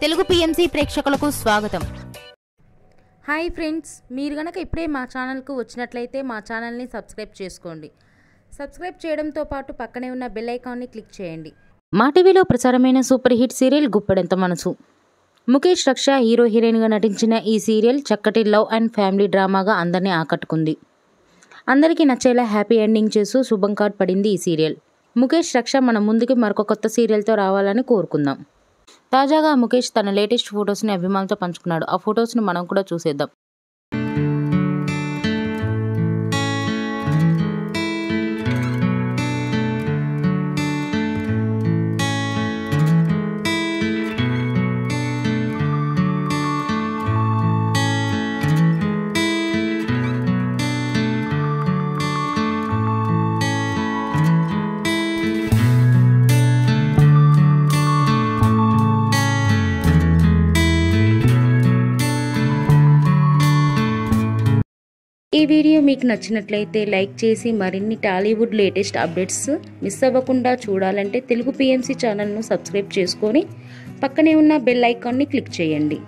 Telugu PMC ప్రేక్షకులకు స్వాగతం. Hi friends, మీరు గనక ఇప్పుడే మా ఛానల్కు వచ్చినట్లయితే మా ఛానల్ని సబ్స్క్రైబ్ చేసుకోండి. సబ్స్క్రైబ్ చేయడంతో పాటు పక్కనే ఉన్న బెల్ ఐకాన్ని క్లిక్ చేయండి. మా టీవీలో ప్రసారమైన సూపర్ హిట్ సీరియల్ గుప్పెడంత మనసు. ముఖేష్ రక్ష హీరో హీరోయిన్గా నటించిన ఈ సీరియల్ చక్కటి లవ్ అండ్ ఫ్యామిలీ డ్రామాగా అందరినీ ఆకట్టుకుంది. అందరికీ నచ్చేలా హ్యాపీ ఎండింగ్ చేస్తూ శుభం కార్డ్ పడింది ఈ సీరియల్. ముఖేష్ రక్ష మన ముందుకి మరొక కొత్త సీరియల్తో రావాలని కోరుకుందాం. తాజాగా ముఖేష్ తన లేటెస్ట్ ఫొటోస్ని అభిమానులతో పంచుకున్నాడు. ఆ ఫొటోస్ని మనం కూడా చూసేద్దాం. ఈ వీడియో మీకు నచ్చినట్లయితే లైక్ చేసి మరిన్ని టాలీవుడ్ లేటెస్ట్ అప్డేట్స్ మిస్ అవ్వకుండా చూడాలంటే తెలుగు పిఎంసి ఛానల్ను సబ్స్క్రైబ్ చేసుకొని పక్కనే ఉన్న బెల్ ఐకాన్ని క్లిక్ చేయండి.